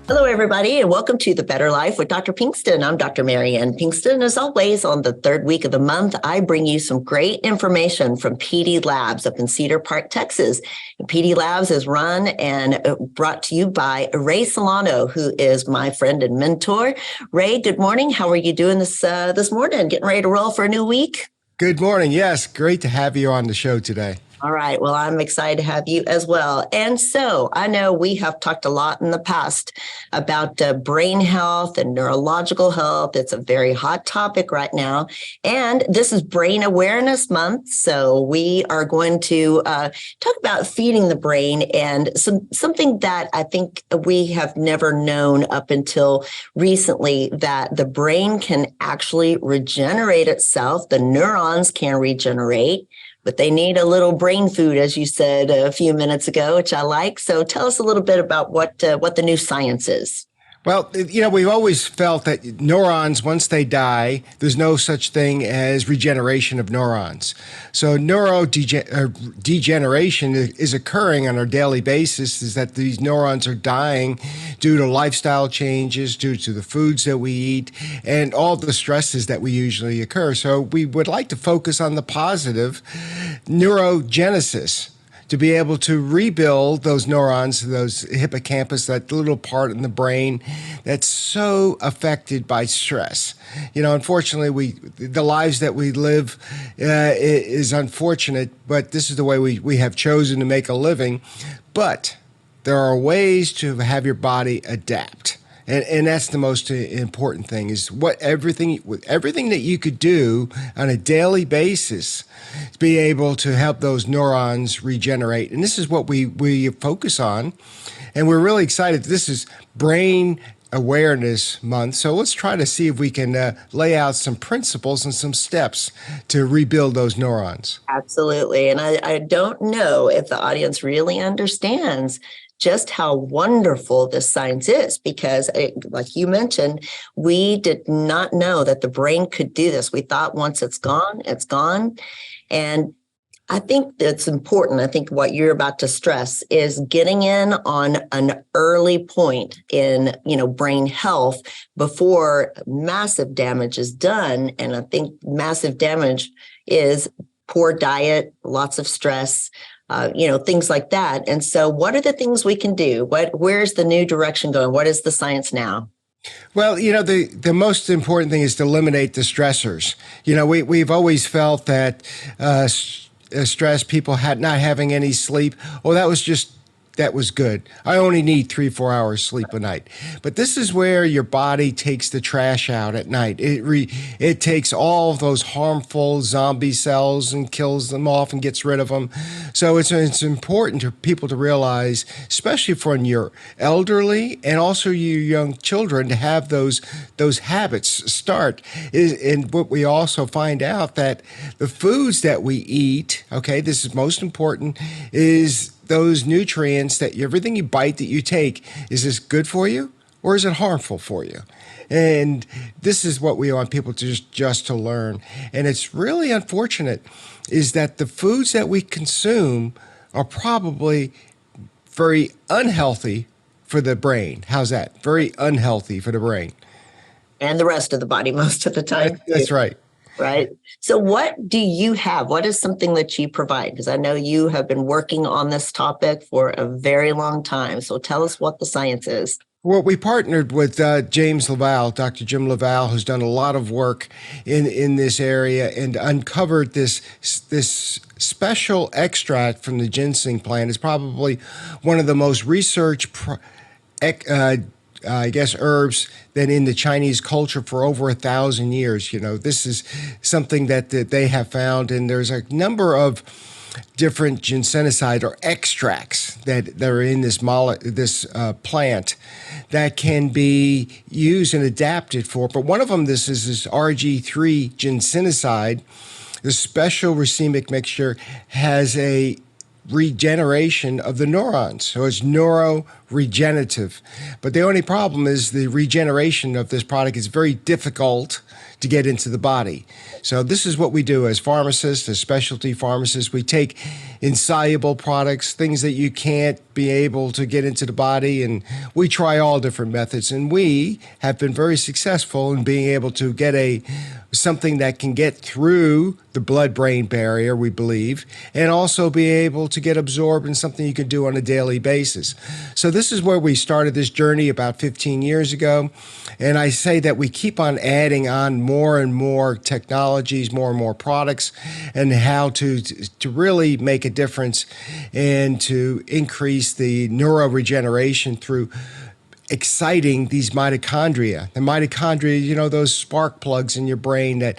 Hello, everybody, and welcome to The Better Life with Dr. Pinkston. I'm Dr. Mariane Pinkston. As always, on the third week of the month, I bring you some great information from PD Labs up in Cedar Park, Texas. And PD Labs is run and brought to you by Ray Solano, who is my friend and mentor. Ray, good morning. How are you doing this morning? Getting ready to roll for a new week? Good morning. Yes, great to have you on the show today. All right. Well, I'm excited to have you as well. And so I know we have talked a lot in the past about brain health and neurological health. It's a very hot topic right now. And this is Brain Awareness Month. So we are going to talk about feeding the brain and something that I think we have never known up until recently, that the brain can actually regenerate itself. The neurons can regenerate, but they need a little brain food, as you said a few minutes ago, which I like. So tell us a little bit about what the new science is. Well, we've always felt that neurons, once they die, there's no such thing as regeneration of neurons. So degeneration is occurring on a daily basis, is that these neurons are dying due to lifestyle changes, due to the foods that we eat, and all the stresses that we usually occur. So we would like to focus on the positive neurogenesis, to be able to rebuild those neurons, those hippocampus, that little part in the brain that's so affected by stress. Unfortunately, the lives that we live is unfortunate, but this is the way we have chosen to make a living. But there are ways to have your body adapt. And that's the most important thing, is everything that you could do on a daily basis to be able to help those neurons regenerate. And this is what we focus on. And we're really excited. This is Brain Awareness Month. So let's try to see if we can lay out some principles and some steps to rebuild those neurons. Absolutely. And I don't know if the audience really understands just how wonderful this science is, because like you mentioned, we did not know that the brain could do this. We thought once it's gone, it's gone. And I think that's important. I think what you're about to stress is getting in on an early point in, brain health before massive damage is done. And I think massive damage is poor diet, lots of stress, things like that. And so what are the things we can do? Where's the new direction going? What is the science now? Well, the most important thing is to eliminate the stressors. We've always felt that stress, people not having any sleep, that was good. I only need 3-4 hours sleep a night. But this is where your body takes the trash out at night. It takes all of those harmful zombie cells and kills them off and gets rid of them. So it's important for people to realize, especially for your elderly and also your young children, to have those habits start. And what we also find out, that the foods that we eat, okay, this is most important, is those nutrients, that everything you bite, that you take, is this good for you or is it harmful for you? And this is what we want people to just to learn. And it's really unfortunate is that the foods that we consume are probably very unhealthy for the brain. How's that? Very unhealthy for the brain. And the rest of the body most of the time. That's right. Right. So what do you have? What is something that you provide? Because I know you have been working on this topic for a very long time. So tell us what the science is. Well, we partnered with James LaValle, Dr. Jim LaValle, who's done a lot of work in this area and uncovered this special extract from the ginseng plant. It's probably one of the most researched herbs that in the Chinese culture for over 1,000 years. This is something that they have found, and there's a number of different ginsenicide or extracts that are in this plant that can be used and adapted for. But one of them, this is this RG3 ginsenicide. The special racemic mixture has a regeneration of the neurons. So it's neuroregenerative. But the only problem is the regeneration of this product is very difficult to get into the body. So this is what we do as pharmacists, as specialty pharmacists. We take insoluble products, things that you can't be able to get into the body. And we try all different methods. And we have been very successful in being able to get something that can get through the blood-brain barrier, we believe, and also be able to get absorbed in something you can do on a daily basis. So this is where we started this journey about 15 years ago. And I say that we keep on adding on more and more technologies, more and more products, and how to really make a difference and to increase the neuroregeneration through exciting these mitochondria. The mitochondria, those spark plugs in your brain that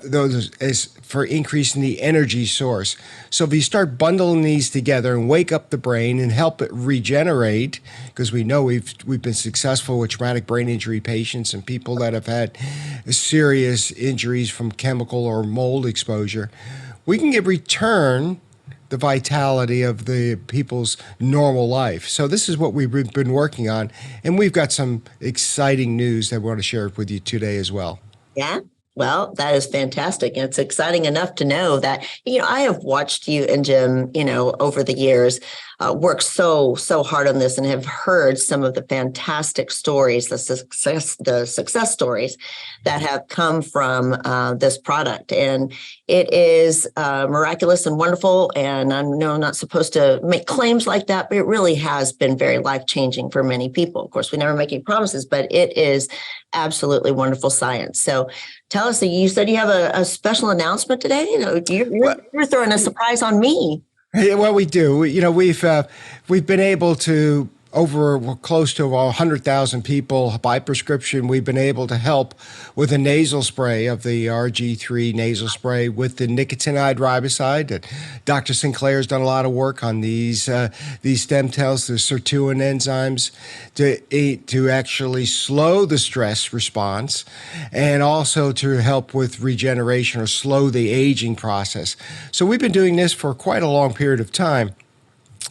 those is for increasing the energy source. So if you start bundling these together and wake up the brain and help it regenerate, because we know we've been successful with traumatic brain injury patients and people that have had serious injuries from chemical or mold exposure, we can return the vitality of the people's normal life. So this is what we've been working on, and we've got some exciting news that we want to share with you today as well. Yeah. Well, that is fantastic. And it's exciting enough to know that, I have watched you and Jim, over the years, work so hard on this and have heard some of the fantastic stories, the success stories that have come from this product. And it is miraculous and wonderful. And I know I'm not supposed to make claims like that, but it really has been very life-changing for many people. Of course, we never make any promises, but it is absolutely wonderful science. So tell us, you said you have a special announcement today. You're throwing a surprise on me. Yeah, well, we do. We've been able to, over close to 100,000 people by prescription, we've been able to help with a nasal spray of the RG3 nasal spray with the nicotinamide riboside. Dr. Sinclair's done a lot of work on these stem cells, the sirtuin enzymes, to actually slow the stress response and also to help with regeneration or slow the aging process. So we've been doing this for quite a long period of time.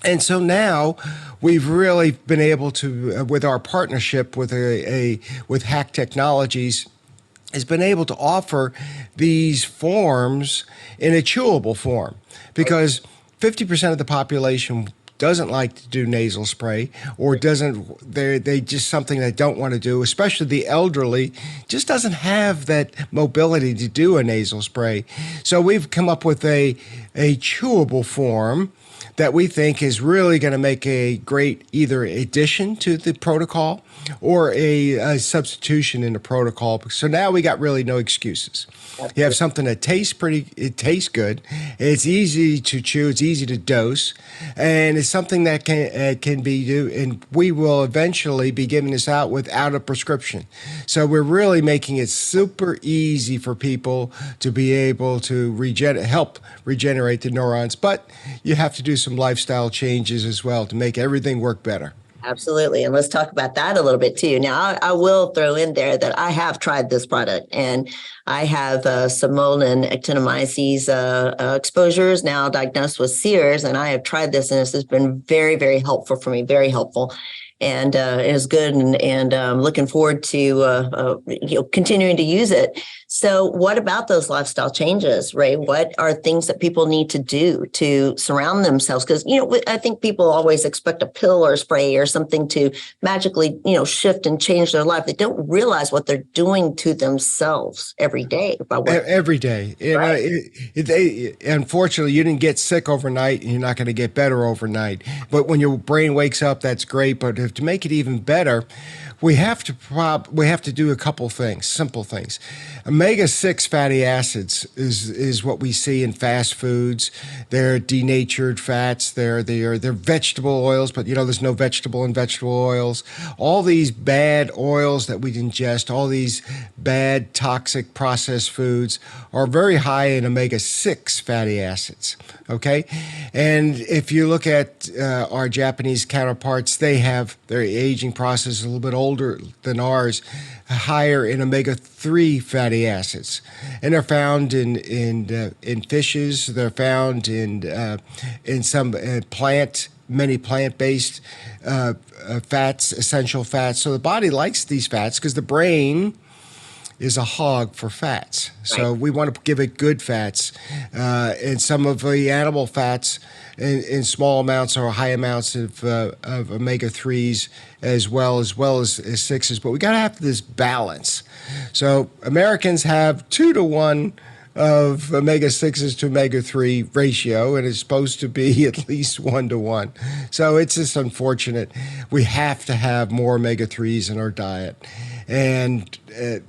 And so now we've really been able to, with our partnership with with Hack Technologies, has been able to offer these forms in a chewable form, because 50% of the population doesn't like to do nasal spray, or they just something they don't want to do, especially the elderly, just doesn't have that mobility to do a nasal spray. So we've come up with a chewable form that we think is really going to make a great either addition to the protocol or a substitution in the protocol. So now we got really no excuses. You have something that tastes good, it's easy to chew, it's easy to dose, and it's something that can be do. And we will eventually be giving this out without a prescription. So we're really making it super easy for people to be able to help regenerate the neurons. But you have to do some lifestyle changes as well to make everything work better. Absolutely. And let's talk about that a little bit too. Now, I will throw in there that I have tried this product, and I have Simone actinomyces exposures now diagnosed with Sears, and I have tried this, and this has been very, very helpful for me, very helpful. And it is good, and looking forward to continuing to use it. So what about those lifestyle changes, Ray? What are things that people need to do to surround themselves? Because, I think people always expect a pill or a spray or something to magically, shift and change their life. They don't realize what they're doing to themselves every day. Every day. Right. Unfortunately, you didn't get sick overnight, and you're not going to get better overnight. But when your brain wakes up, that's great. But to make it even better, we have to do a couple things, simple things. Omega-6 fatty acids is what we see in fast foods. They're denatured fats. They're vegetable oils, but there's no vegetable in vegetable oils. All these bad oils that we ingest, all these bad toxic processed foods are very high in omega-6 fatty acids. Okay, and if you look at our Japanese counterparts, their aging process is a little bit older than ours, higher in omega-3 fatty acids, and they're found in fishes. They're found in some many plant-based fats, essential fats. So the body likes these fats because the brain is a hog for fats. So Right. we want to give it good fats. And some of the animal fats in small amounts or high amounts of omega-3s as 6s. But we got to have this balance. So Americans have 2-to-1 of omega-6s to omega-3 ratio, and it's supposed to be at least 1-to-1. So it's just unfortunate. We have to have more omega-3s in our diet. And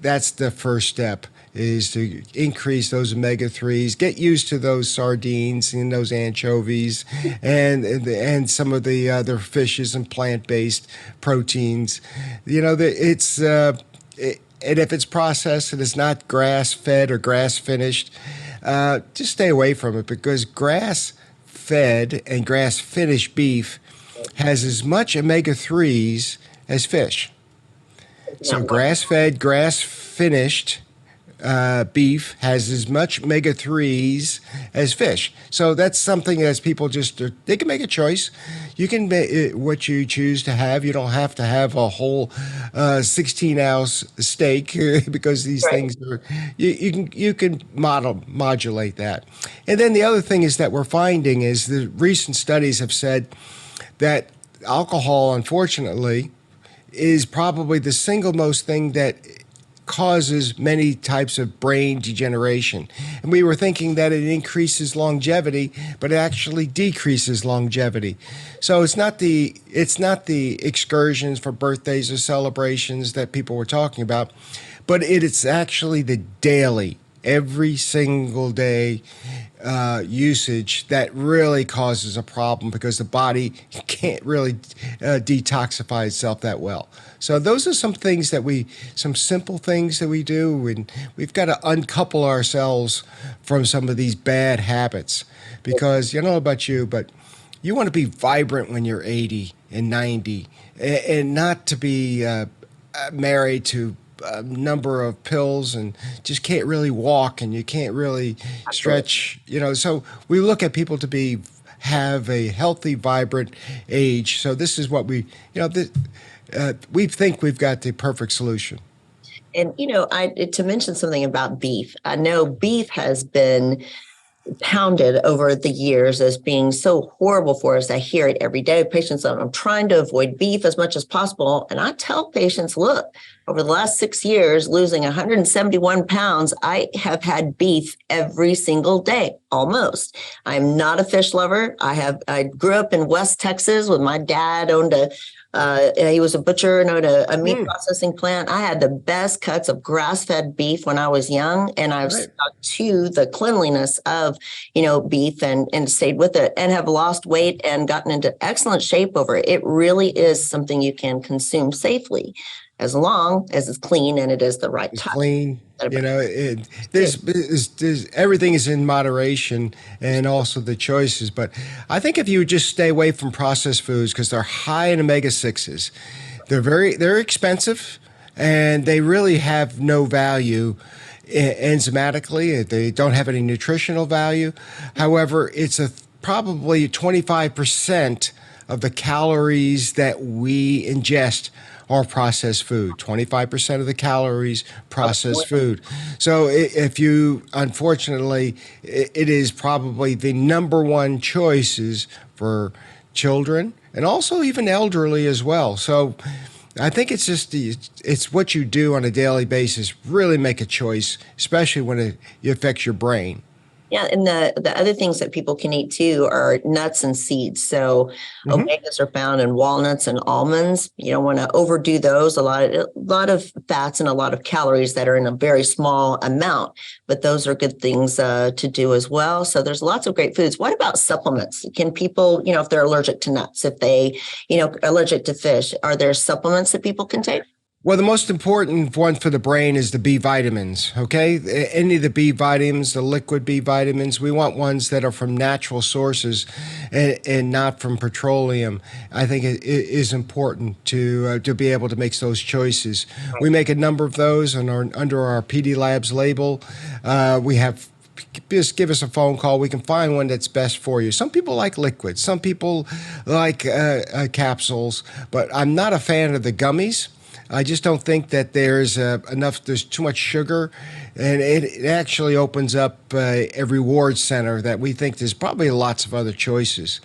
that's the first step, is to increase those omega-3s, get used to those sardines and those anchovies and some of the other fishes and plant-based proteins. And if it's processed and it's not grass-fed or grass-finished, just stay away from it, because grass-fed and grass-finished beef has as much omega-3s as fish. So Now, grass-fed, grass-finished beef has as much omega-3s as fish. So that's something as people they can make a choice. You can make what you choose to have. You don't have to have a whole 16-ounce steak because these right. things are. You can modulate that. And then the other thing is that we're finding is the recent studies have said that alcohol, unfortunately, is probably the single most thing that causes many types of brain degeneration. And we were thinking that it increases longevity, but it actually decreases longevity. So it's not the excursions for birthdays or celebrations that people were talking about, but it's actually the daily, every single day usage that really causes a problem, because the body can't really detoxify itself that well. So those are some simple things that we do, and we've got to uncouple ourselves from some of these bad habits, because you don't know about you, but you want to be vibrant when you're 80 and 90, and not to be married to a number of pills and just can't really walk and you can't really stretch, So we look at people to have a healthy, vibrant age. So this is what we think we've got the perfect solution. And, to mention something about beef, I know beef has been pounded over the years as being so horrible for us. I hear it every day. Patients, I'm trying to avoid beef as much as possible. And I tell patients, look, over the last 6 years, losing 171 pounds, I have had beef every single day, almost. I'm not a fish lover. I grew up in West Texas with my dad owned he was a butcher and owned a meat processing plant. I had the best cuts of grass-fed beef when I was young, and I've stuck to the cleanliness of, beef and stayed with it, and have lost weight and gotten into excellent shape over it. It really is something you can consume safely, as long as it's clean and it is the right It's type. clean. There's everything is in moderation, and also the choices. But I think if you just stay away from processed foods, because they're high in omega-6s, they're expensive, and they really have no value enzymatically. They don't have any nutritional value. However, it's probably 25% of the calories that we ingest are processed food. 25% of the calories, processed food. So unfortunately, it is probably the number one choices for children and also even elderly as well. So I think it's what you do on a daily basis. Really make a choice, especially when it affects your brain. Yeah, and the other things that people can eat too are nuts and seeds. So omegas are found in walnuts and almonds. You don't want to overdo those. A lot of fats and a lot of calories that are in a very small amount, but those are good things to do as well. So there's lots of great foods. What about supplements? Can people, if they're allergic to nuts, if they, allergic to fish, are there supplements that people can take? Well, the most important one for the brain is the B vitamins, okay? Any of the B vitamins, the liquid B vitamins, we want ones that are from natural sources and not from petroleum. I think it is important to be able to make those choices. We make a number of those under our PD Labs label. Just give us a phone call. We can find one that's best for you. Some people like liquids. Some people like capsules, but I'm not a fan of the gummies. I just don't think that there's there's too much sugar, and it actually opens up a reward center that we think there's probably lots of other choices.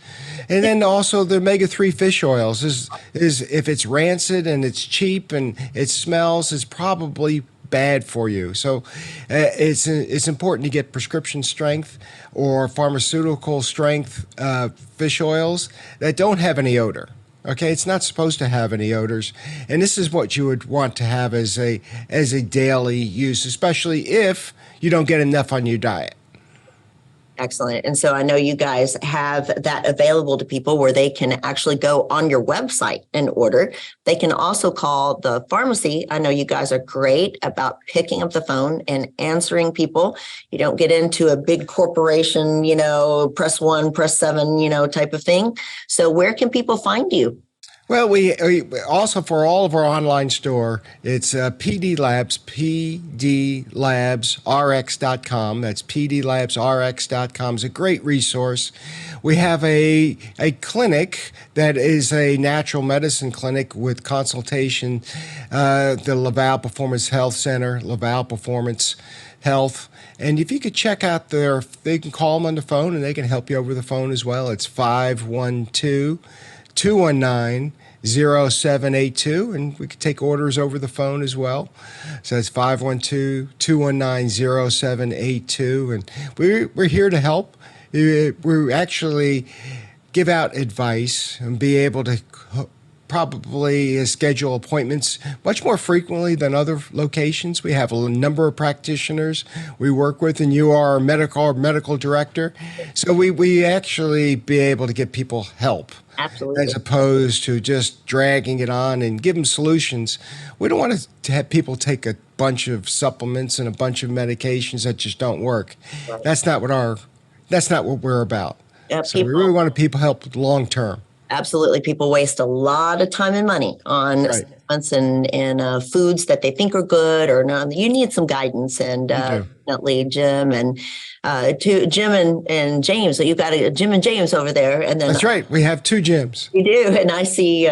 And then also the omega-3 fish oils is if it's rancid and it's cheap and it smells, it's probably bad for you. So it's important to get prescription strength or pharmaceutical strength fish oils that don't have any odor. Okay, it's not supposed to have any odors, and this is what you would want to have as a daily use, especially if you don't get enough on your diet. Excellent. And so I know you guys have that available to people where they can actually go on your website and order. They can also call the pharmacy. I know you guys are great about picking up the phone and answering people. You don't get into a big corporation, press 1, press 7, type of thing. So where can people find you? Well, we also, for all of our online store, it's PD Labs, pdlabsrx.com. That's pdlabsrx.com. It's a great resource. We have a clinic that is a natural medicine clinic with consultation, the LaValle Performance Health Center, LaValle Performance Health. And if you could check out they can call them on the phone and they can help you over the phone as well. It's 512-219-0782, and we can take orders over the phone as well. So it's 512-219-0782, and we're here to help. We actually give out advice and be able to probably schedule appointments much more frequently than other locations. We have a number of practitioners we work with, and you are our medical director. So we actually be able to give people help. Absolutely. As opposed to just dragging it on and give them solutions. We don't want to have people take a bunch of supplements and a bunch of medications that just don't work. Right. That's not what we're about. Yeah, so we really want people help long term. Absolutely. People waste a lot of time and money on supplements and foods that they think are good or not. You need some guidance, and definitely Jim and Jim and James. So you've got a Jim and James over there, and then that's right. We have two Jims. You do, and I see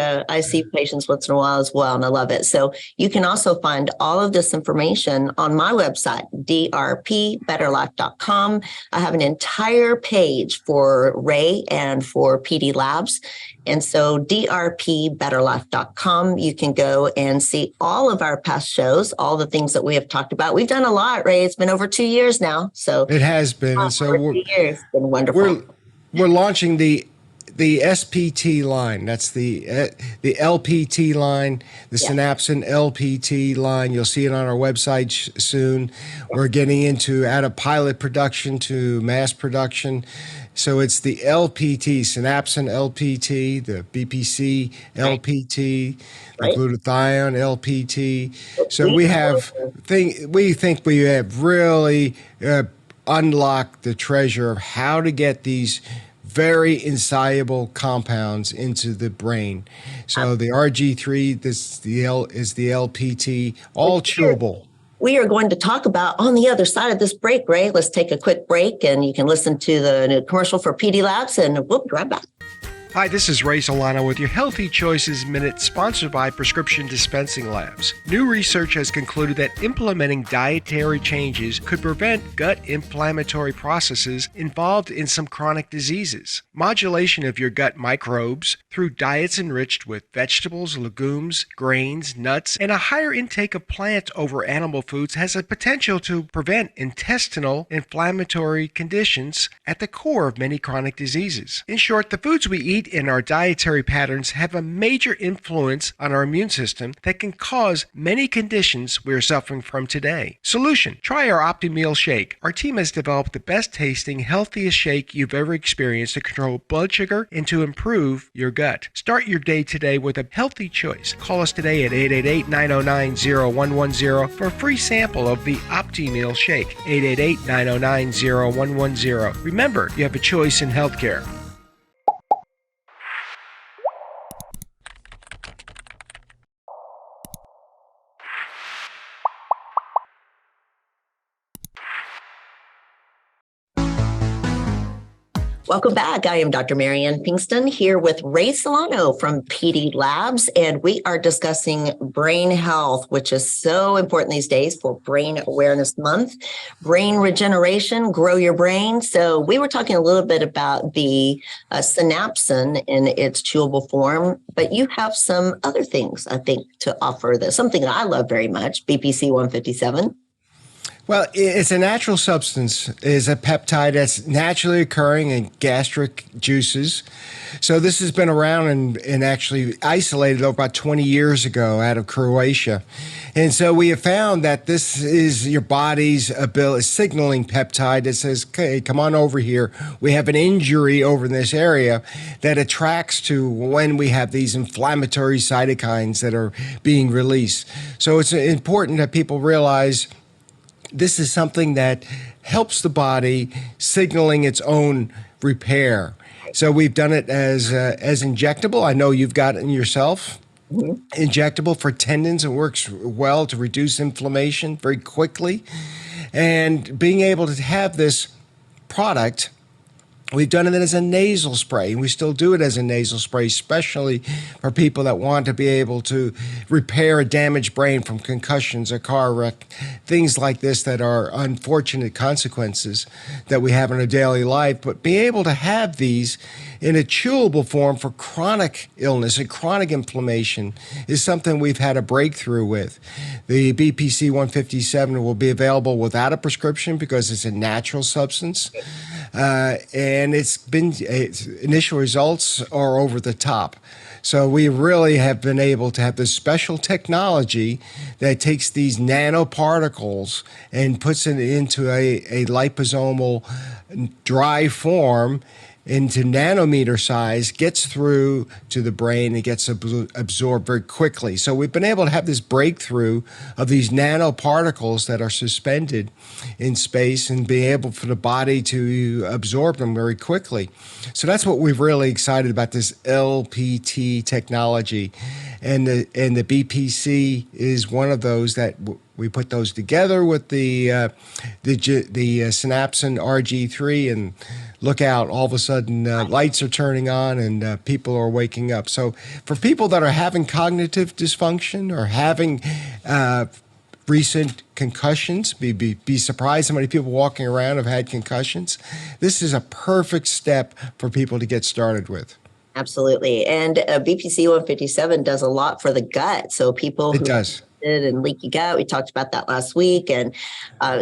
patients once in a while as well, and I love it. So you can also find all of this information on my website, drpbetterlife.com. I have an entire page for Ray and for PD Labs. And so drpbetterlife.com, you can go and see all of our past shows, all the things that we have talked about. We've done a lot, Ray. It's been over 2 years now. So it has been. And so 2 years. It's been wonderful. We're launching the SPT line. That's the LPT line, the Synapsin LPT line. You'll see it on our website soon. We're getting out of pilot production to mass production. So it's the LPT, Synapsin LPT, the BPC LPT, the glutathione LPT. So we think we have really unlocked the treasure of how to get these very insoluble compounds into the brain. So the RG3, is the LPT, all chewable. We are going to talk about on the other side of this break, Ray. Let's take a quick break, and you can listen to the new commercial for PD Labs, and we'll be right back. Hi, this is Ray Solano with your Healthy Choices Minute, sponsored by Prescription Dispensing Labs. New research has concluded that implementing dietary changes could prevent gut inflammatory processes involved in some chronic diseases. Modulation of your gut microbes through diets enriched with vegetables, legumes, grains, nuts, and a higher intake of plant over animal foods has a potential to prevent intestinal inflammatory conditions at the core of many chronic diseases. In short, the foods we eat in our dietary patterns have a major influence on our immune system that can cause many conditions we are suffering from today. Solution: try our OptiMeal shake. Our team has developed the best tasting, healthiest shake you've ever experienced to control blood sugar and to improve your gut. Start your day today with a healthy choice. Call us today at 888-909-0110 for a free sample of the OptiMeal shake. 888-909-0110. Remember, you have a choice in healthcare. Welcome back. I am Dr. Mariane Pinkston here with Ray Solano from PD Labs, and we are discussing brain health, which is so important these days for Brain Awareness Month, brain regeneration, grow your brain. So we were talking a little bit about the synapsin in its chewable form, but you have some other things, I think, to offer. That's something that I love very much, BPC 157. Well, it's a natural substance. It's a peptide that's naturally occurring in gastric juices. So this has been around and actually isolated about 20 years ago out of Croatia. And so we have found that this is your body's ability, signaling peptide that says, okay, come on over here. We have an injury over in this area that attracts to when we have these inflammatory cytokines that are being released. So it's important that people realize this is something that helps the body signaling its own repair. So we've done it as injectable. I know you've got it yourself. Mm-hmm. Injectable for tendons. It works well to reduce inflammation very quickly. And being able to have this product, we've done it as a nasal spray. We still do it as a nasal spray, especially for people that want to be able to repair a damaged brain from concussions, a car wreck, things like this that are unfortunate consequences that we have in our daily life. But be able to have these in a chewable form for chronic illness and chronic inflammation is something we've had a breakthrough with. The BPC 157 will be available without a prescription because it's a natural substance. And its initial results are over the top. So we really have been able to have this special technology that takes these nanoparticles and puts it into a liposomal dry form into nanometer size, gets through to the brain and gets absorbed very quickly. So we've been able to have this breakthrough of these nanoparticles that are suspended in space and be able for the body to absorb them very quickly. So that's what we're really excited about, this LPT technology. And the BPC is one of those that we put those together with the synapsin RG3, and look out, all of a sudden lights are turning on and people are waking up. So for people that are having cognitive dysfunction or having recent concussions, be surprised how many people walking around have had concussions. This is a perfect step for people to get started with. Absolutely. And BPC 157 does a lot for the gut. So people who and leaky gut, we talked about that last week, and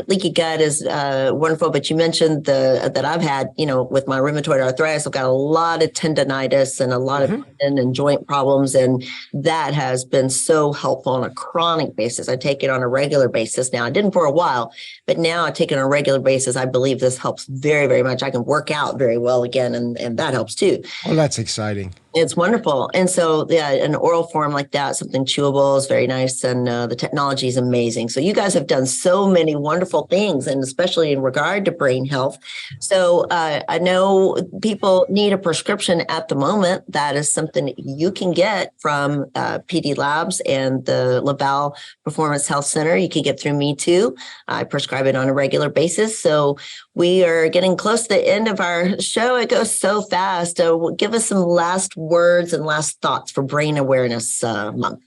leaky gut is wonderful. But you mentioned that I've had, with my rheumatoid arthritis, I've got a lot of tendonitis and a lot of tendon and joint problems, and that has been so helpful on a chronic basis. I take it on a regular basis now. I didn't for a while, but now I take it on a regular basis. I believe this helps very, very much. I can work out very well again, and that helps too. Well, that's exciting. It's wonderful. And so, yeah, an oral form like that, something chewable, is very nice. And the technology is amazing. So you guys have done so many wonderful things, and especially in regard to brain health. So I know people need a prescription at the moment. That is something that you can get from PD Labs and the LaValle Performance Health Center. You can get through me too. I prescribe it on a regular basis. So we are getting close to the end of our show. It goes so fast. Give us some last words and last thoughts for Brain Awareness Month.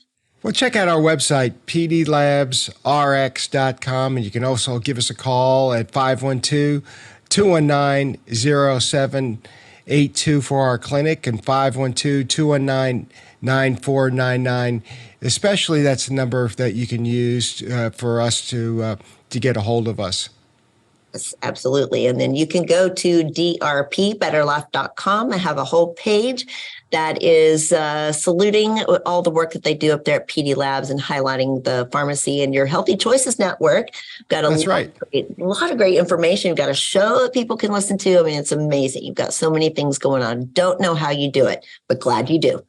Well, check out our website, pdlabsrx.com, and you can also give us a call at 512-219-0782 for our clinic, and 512-219-9499. Especially, that's the number that you can use for us to get a hold of us. Yes, absolutely. And then you can go to drpbetterlife.com and have a whole page that is saluting all the work that they do up there at PD Labs and highlighting the pharmacy and your Healthy Choices Network. Got a lot of great information. You've got a show that people can listen to. I mean, it's amazing. You've got so many things going on. Don't know how you do it, but glad you do.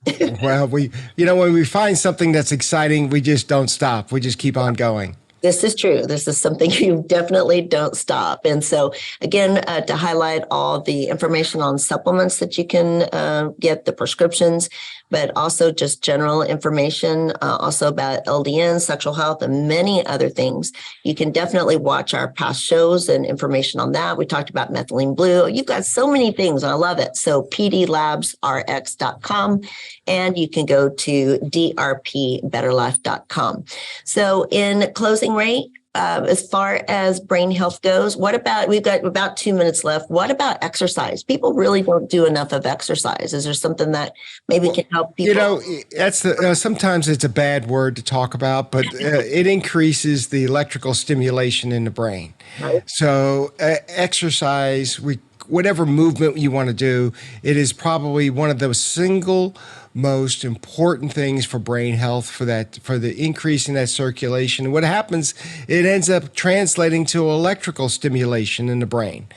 Well, when we find something that's exciting, we just don't stop. We just keep on going. This is true. This is something you definitely don't stop. And so, again, to highlight all the information on supplements that you can get, the prescriptions, but also just general information, also about LDN, sexual health, and many other things. You can definitely watch our past shows and information on that. We talked about methylene blue. You've got so many things, and I love it. So pdlabsrx.com, and you can go to drpbetterlife.com. So in closing, Ray, as far as brain health goes, what about, we've got about 2 minutes left. What about exercise? People really don't do enough of exercise. Is there something that maybe can help people? You know, that's sometimes it's a bad word to talk about, but it increases the electrical stimulation in the brain. Right. So exercise, whatever movement you want to do, it is probably one of the single most important things for brain health, for the increase in that circulation. And what happens, it ends up translating to electrical stimulation in the brain.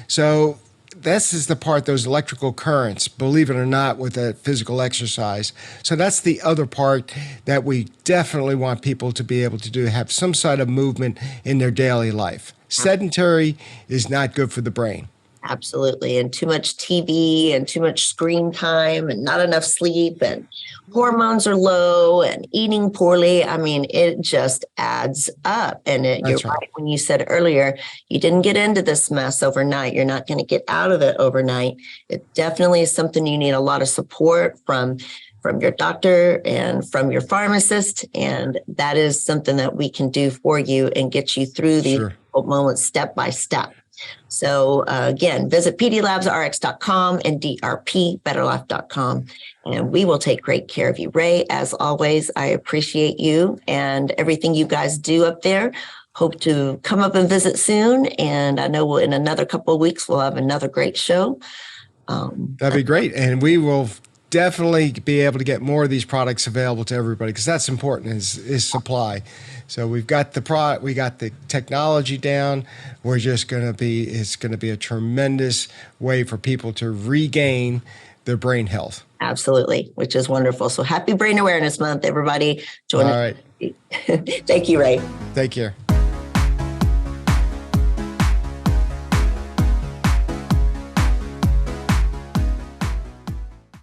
So this is the part, those electrical currents, believe it or not, with that physical exercise. So that's the other part that we definitely want people to be able to do, have some sort of movement in their daily life. Sedentary is not good for the brain. Absolutely. And too much TV and too much screen time and not enough sleep and hormones are low and eating poorly. I mean, it just adds up. And you're right when you said earlier, you didn't get into this mess overnight. You're not going to get out of it overnight. It definitely is something you need a lot of support from your doctor and from your pharmacist. And that is something that we can do for you and get you through these moments step by step. So again, visit pdlabsrx.com and drpbetterlife.com, and we will take great care of you. Ray, as always, I appreciate you and everything you guys do up there. Hope to come up and visit soon. And I know in another couple of weeks, we'll have another great show. That'd be great. And we will definitely be able to get more of these products available to everybody, because that's important, is supply. So we've got the product, we got the technology down. We're just it's going to be a tremendous way for people to regain their brain health. Absolutely, which is wonderful. So happy Brain Awareness Month, everybody. Join us. All right. Thank you, Ray. Take care.